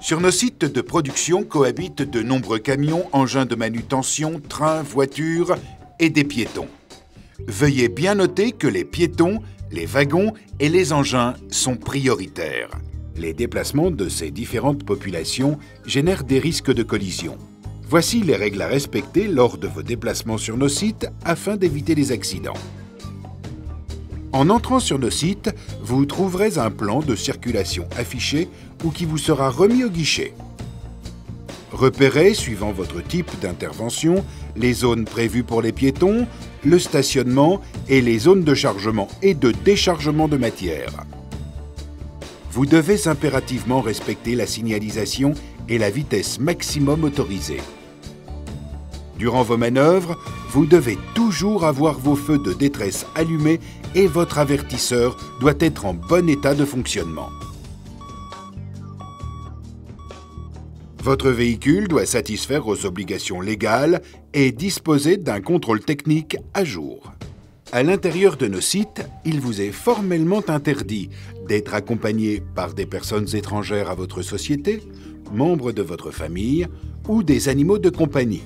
Sur nos sites de production cohabitent de nombreux camions, engins de manutention, trains, voitures et des piétons. Veuillez bien noter que les piétons, les wagons et les engins sont prioritaires. Les déplacements de ces différentes populations génèrent des risques de collision. Voici les règles à respecter lors de vos déplacements sur nos sites afin d'éviter les accidents. En entrant sur nos sites, vous trouverez un plan de circulation affiché ou qui vous sera remis au guichet. Repérez, suivant votre type d'intervention, les zones prévues pour les piétons, le stationnement et les zones de chargement et de déchargement de matière. Vous devez impérativement respecter la signalisation et la vitesse maximum autorisée. Durant vos manœuvres, vous devez toujours avoir vos feux de détresse allumés et votre avertisseur doit être en bon état de fonctionnement. Votre véhicule doit satisfaire aux obligations légales et disposer d'un contrôle technique à jour. À l'intérieur de nos sites, il vous est formellement interdit d'être accompagné par des personnes étrangères à votre société, membres de votre famille ou des animaux de compagnie.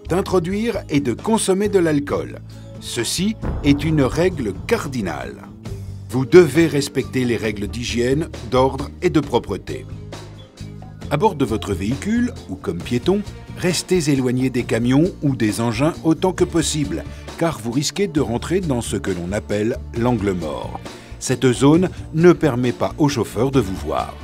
D'introduire et de consommer de l'alcool. Ceci est une règle cardinale. Vous devez respecter les règles d'hygiène, d'ordre et de propreté. À bord de votre véhicule ou comme piéton, restez éloigné des camions ou des engins autant que possible, car vous risquez de rentrer dans ce que l'on appelle l'angle mort. Cette zone ne permet pas aux chauffeurs de vous voir.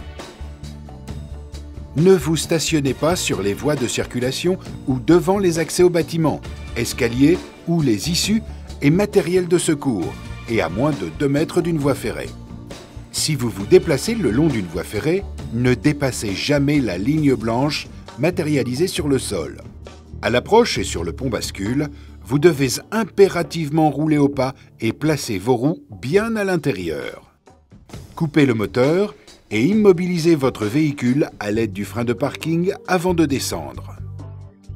Ne vous stationnez pas sur les voies de circulation ou devant les accès aux bâtiments, escaliers ou les issues et matériel de secours, et à moins de 2 mètres d'une voie ferrée. Si vous vous déplacez le long d'une voie ferrée, ne dépassez jamais la ligne blanche matérialisée sur le sol. À l'approche et sur le pont bascule, vous devez impérativement rouler au pas et placer vos roues bien à l'intérieur. Coupez le moteur et immobilisez votre véhicule à l'aide du frein de parking avant de descendre.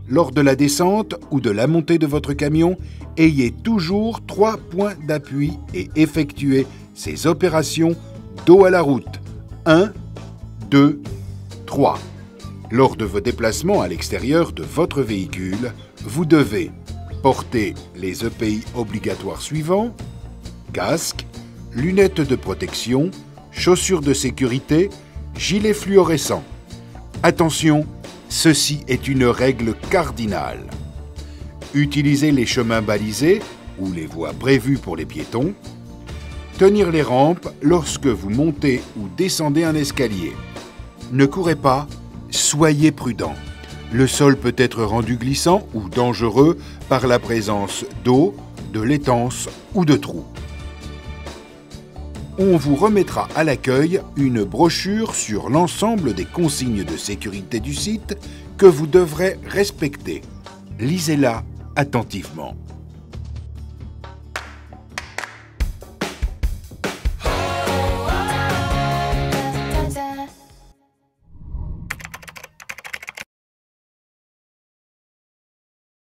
Lors de la descente ou de la montée de votre camion, ayez toujours 3 points d'appui et effectuez ces opérations dos à la route. 1, 2, 3. Lors de vos déplacements à l'extérieur de votre véhicule, vous devez porter les EPI obligatoires suivants: casque, lunettes de protection, chaussures de sécurité, gilet fluorescent. Attention, ceci est une règle cardinale. Utilisez les chemins balisés ou les voies prévues pour les piétons. Tenir les rampes lorsque vous montez ou descendez un escalier. Ne courez pas, soyez prudent. Le sol peut être rendu glissant ou dangereux par la présence d'eau, de laitance ou de trous. On vous remettra à l'accueil une brochure sur l'ensemble des consignes de sécurité du site que vous devrez respecter. Lisez-la attentivement.